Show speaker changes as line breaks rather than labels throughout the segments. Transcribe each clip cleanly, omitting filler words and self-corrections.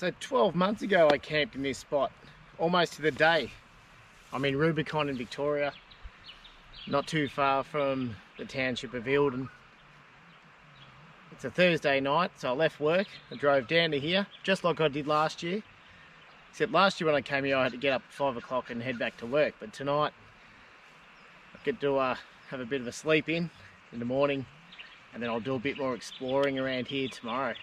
So 12 months ago I camped in this spot, almost to the day. I'm in Rubicon in Victoria, not too far from the township of Eildon. It's a Thursday night, so I left work and drove down to here, just like I did last year. Except last year when I came here I had to get up at 5 o'clock and head back to work, but tonight I get to have a bit of a sleep in the morning, and then I'll do a bit more exploring around here tomorrow.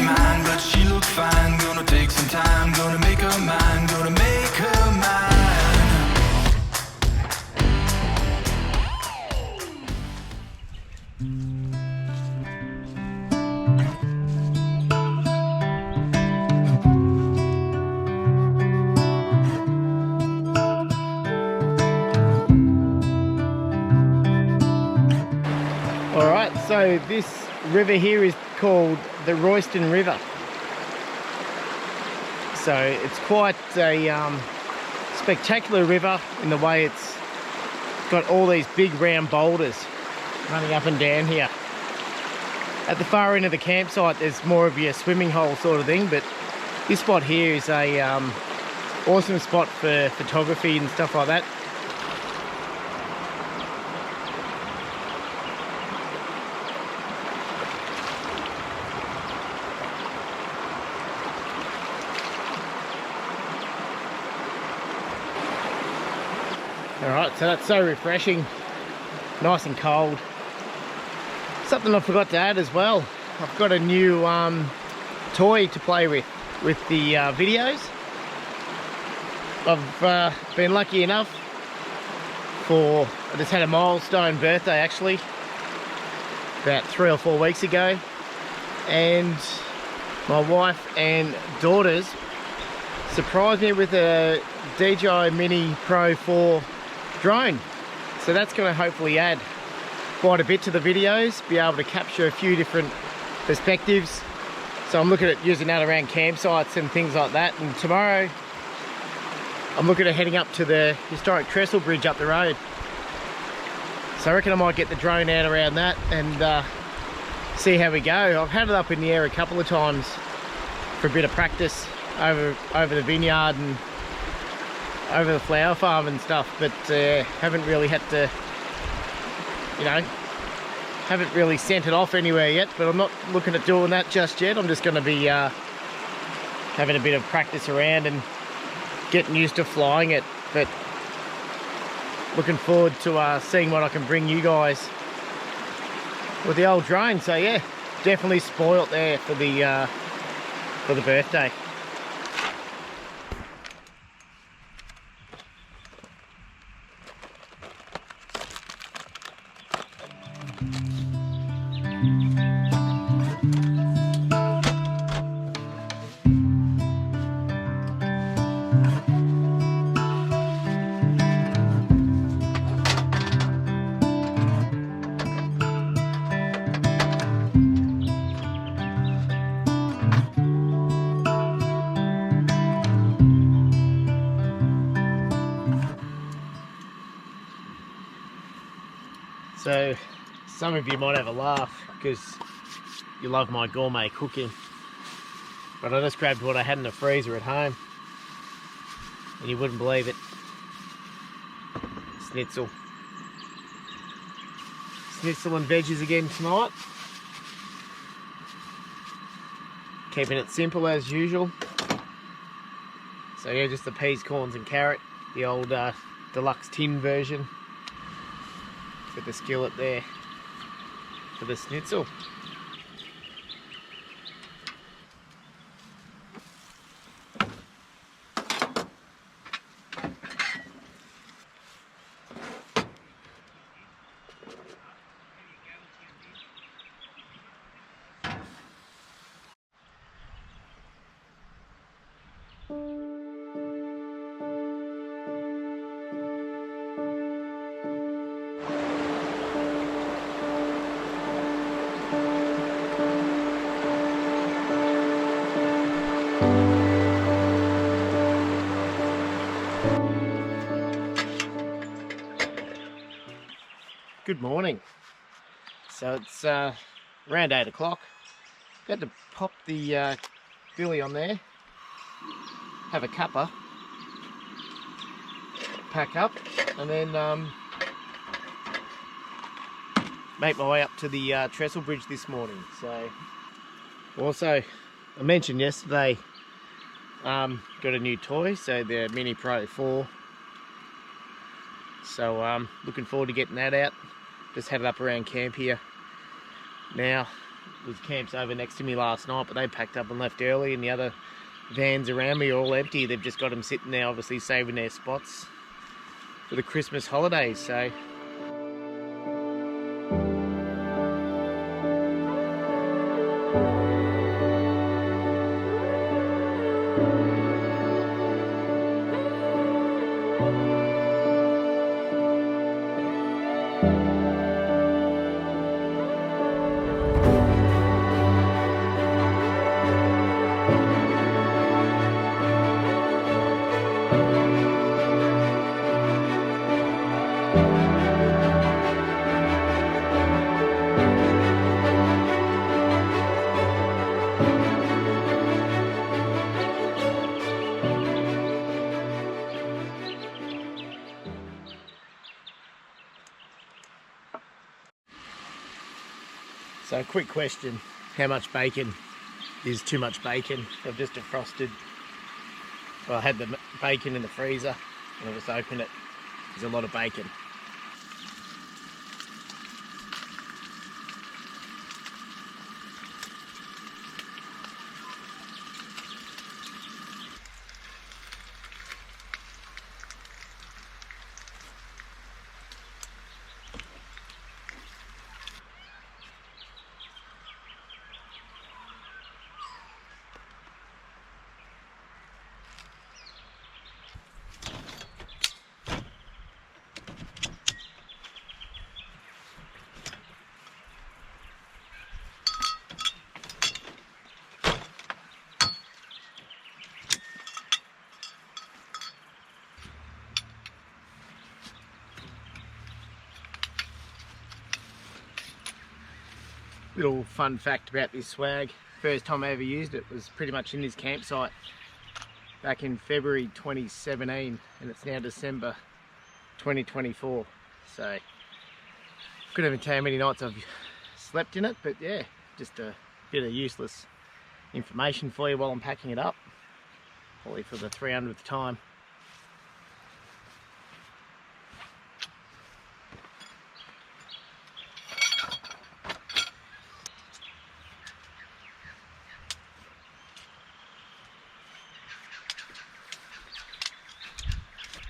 Mine, but she looks fine. Gonna take some time, gonna make her mine, gonna make her mine.
Alright, so this river here is called the Royston River. So it's quite a spectacular river in the way it's got all these big round boulders running up and down here. At the far end of the campsite there's more of your swimming hole sort of thing, but this spot here is a awesome spot for photography and stuff like that. Alright, so that's so refreshing, nice and cold. Something I forgot to add as well, I've got a new toy to play with the videos. I've been lucky enough I just had a milestone birthday actually, about 3 or 4 weeks ago, and my wife and daughters surprised me with a DJI Mini Pro 4 drone. So that's going to hopefully add quite a bit to the videos, be able to capture a few different perspectives. So I'm looking at using that around campsites and things like that. And tomorrow I'm looking at heading up to the historic Trestle bridge up the road. So I reckon I might get the drone out around that and see how we go. I've had it up in the air a couple of times for a bit of practice over the vineyard and over the flower farm and stuff, but haven't really had to, haven't really sent it off anywhere yet. But I'm not looking at doing that just yet. I'm just going to be having a bit of practice around and getting used to flying it, but looking forward to seeing what I can bring you guys with the old drone. So yeah, definitely spoilt there for the birthday. So some of you might have a laugh because you love my gourmet cooking, but I just grabbed what I had in the freezer at home, and you wouldn't believe it. Schnitzel and veggies again tonight. Keeping it simple as usual. So yeah, just the peas, corns and carrot, the old deluxe tin version. With the skillet there for the schnitzel. Good morning. So it's around 8 o'clock. Got to pop the billy on there, have a cuppa, pack up, and then make my way up to the Trestle Bridge this morning. So, also, I mentioned yesterday, got a new toy, so the Mini Pro 4. So looking forward to getting that out. Just headed up around camp here now. The camp's over next to me last night, but they packed up and left early, and the other vans around me are all empty. They've just got them sitting there, obviously saving their spots for the Christmas holidays. So So quick question, how much bacon is too much bacon? I've just defrosted, well, I had the bacon in the freezer and I just opened it. There's a lot of bacon. Little fun fact about this swag, first time I ever used it was pretty much in this campsite back in February 2017, and it's now December 2024. So couldn't even tell how many nights I've slept in it, but yeah, just a bit of useless information for you while I'm packing it up, probably for the 300th time.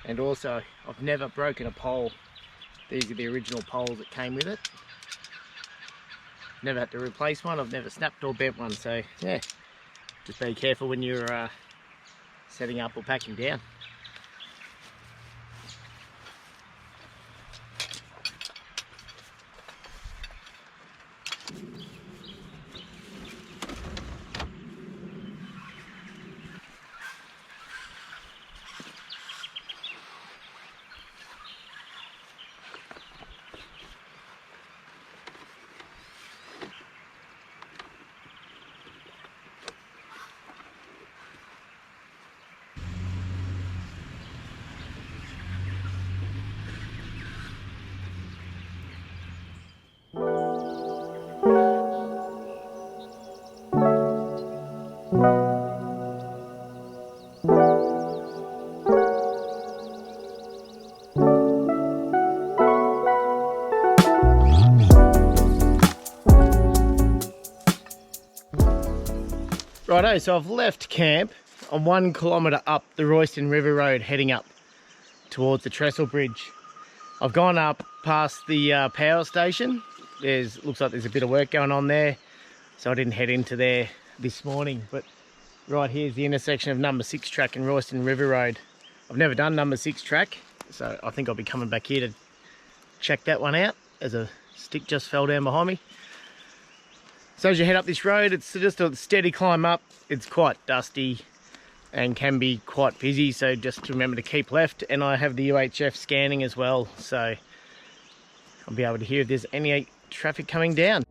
And also, I've never broken a pole. These are the original poles that came with it. Never had to replace one. I've never snapped or bent one. So yeah, just be careful when you're setting up or packing down. Righto, so I've left camp. I'm 1 kilometre up the Royston River Road heading up towards the Trestle Bridge. I've gone up past the power station. Looks like there's a bit of work going on there, so I didn't head into there this morning. But right here's the intersection of number 6 track and Royston River Road. I've never done number 6 track, so I think I'll be coming back here to check that one out, as a stick just fell down behind me. So as you head up this road, it's just a steady climb up. It's quite dusty and can be quite busy, so just remember to keep left. And I have the UHF scanning as well, so I'll be able to hear if there's any traffic coming down.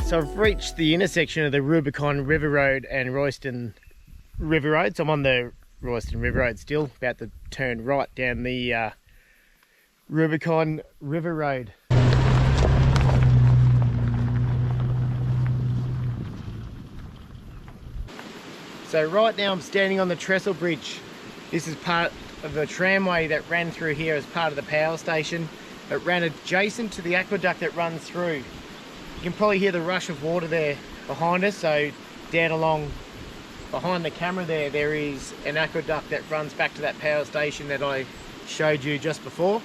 So I've reached the intersection of the Rubicon River Road and Royston River Road. So I'm on the Royston River Road still, about to turn right down the Rubicon River Road. So right now I'm standing on the Trestle Bridge. This is part of the tramway that ran through here as part of the power station. It ran adjacent to the aqueduct that runs through. You can probably hear the rush of water there behind us. So down along behind the camera there is an aqueduct that runs back to that power station that I showed you just before.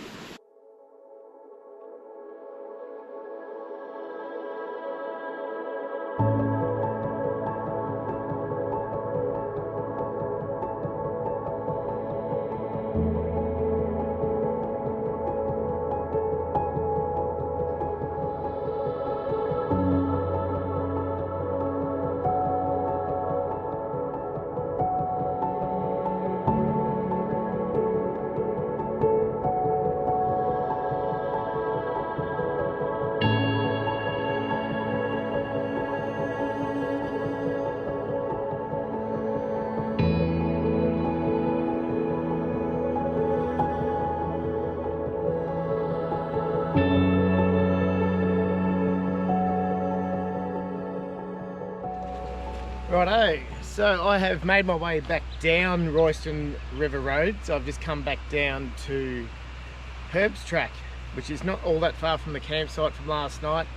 Righto, so I have made my way back down Royston River Road. So I've just come back down to Herb's Track, which is not all that far from the campsite from last night.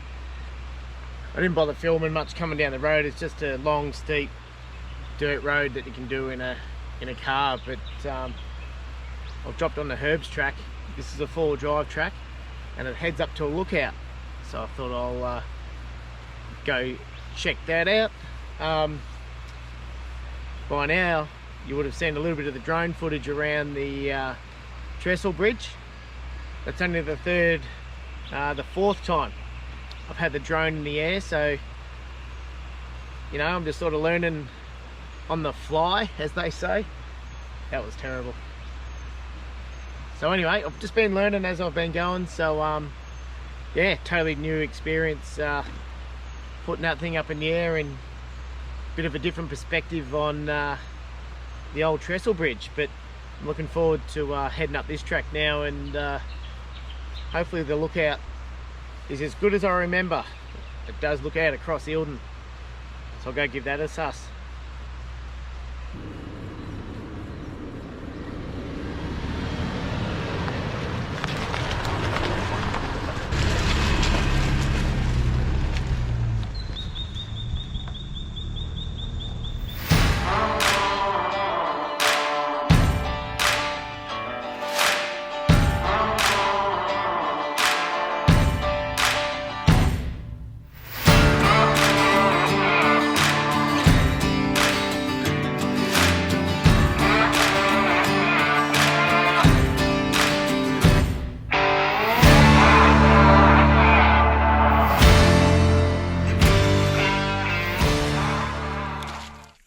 I didn't bother filming much coming down the road. It's just a long, steep dirt road that you can do in a car. But I've dropped on the Herb's Track. This is a 4-wheel-drive track, and it heads up to a lookout. So I thought I'll go check that out. By now you would have seen a little bit of the drone footage around the Trestle Bridge. That's only the fourth time I've had the drone in the air, so you know, I'm just sort of learning on the fly, as they say. That was terrible. So anyway, I've just been learning as I've been going, so yeah, totally new experience, putting that thing up in the air and bit of a different perspective on the old Trestle Bridge. But I'm looking forward to heading up this track now, and hopefully the lookout is as good as I remember. It does look out across Eildon, so I'll go give that a suss.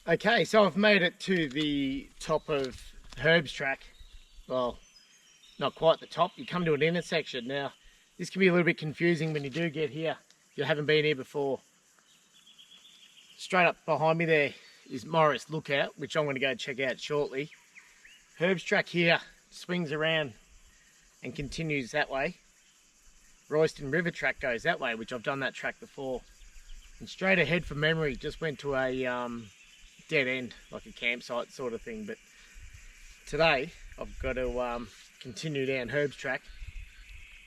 Okay, so I've made it to the top of Herb's Track. Well, not quite the top. You come to an intersection. Now, this can be a little bit confusing when you do get here, if you haven't been here before. Straight up behind me there is Morris Lookout, which I'm going to go check out shortly. Herb's Track here swings around and continues that way. Royston River Track goes that way, which I've done that track before. And straight ahead from memory, just went to a dead end, like a campsite sort of thing. But today I've got to continue down Herb's Track.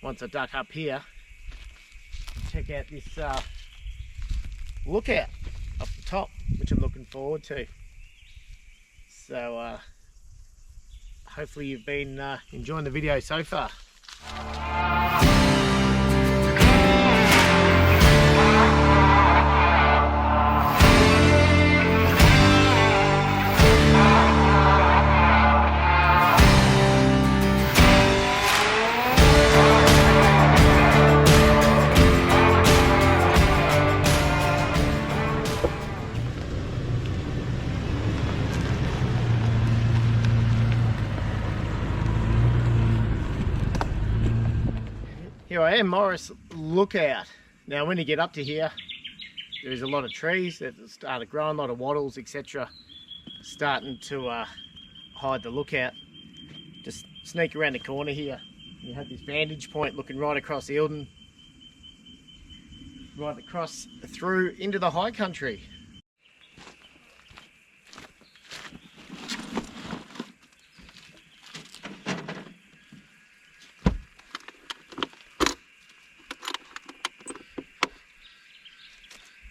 Once I duck up here, check out this lookout up the top, which I'm looking forward to. So hopefully you've been enjoying the video so far. Here I am, Morris Lookout. Now when you get up to here, there's a lot of trees that started growing, a lot of wattles, etc. starting to hide the lookout. Just sneak around the corner here. You have this vantage point looking right across Eildon, right across through into the high country.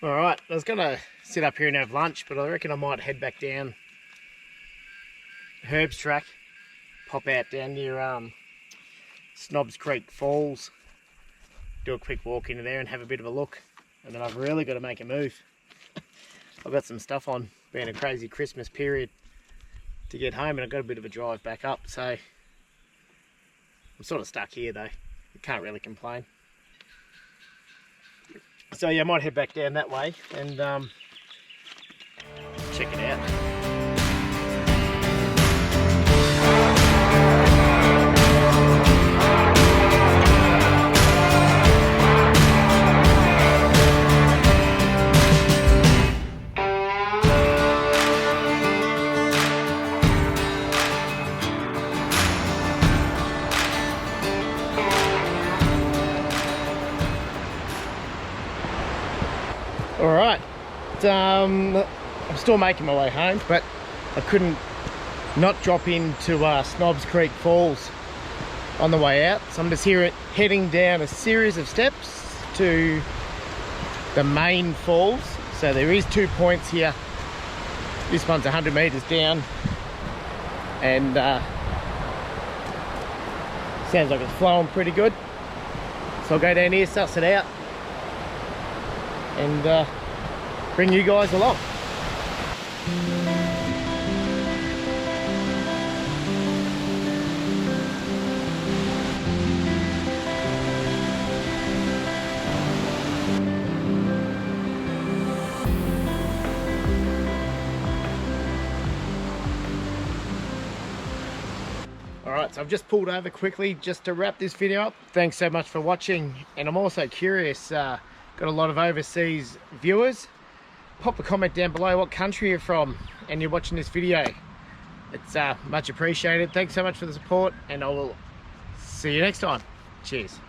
Alright, I was going to sit up here and have lunch, but I reckon I might head back down Herb's track, pop out down near Snob Creek Falls, do a quick walk into there and have a bit of a look, and then I've really got to make a move. I've got some stuff on, being a crazy Christmas period to get home, and I've got a bit of a drive back up, so I'm sort of stuck here though. I can't really complain. So yeah, I might head back down that way and check it out. Alright, I'm still making my way home, but I couldn't not drop into Snobs Creek Falls on the way out. So I'm just here heading down a series of steps to the main falls. So there is 2 points here. This one's 100 meters down, and sounds like it's flowing pretty good. So I'll go down here, suss it out, and bring you guys along. Alright, so I've just pulled over quickly just to wrap this video up. Thanks so much for watching, and I'm also curious, got a lot of overseas viewers. Pop a comment down below what country you're from and you're watching this video. It's much appreciated. Thanks so much for the support, and I will see you next time. Cheers.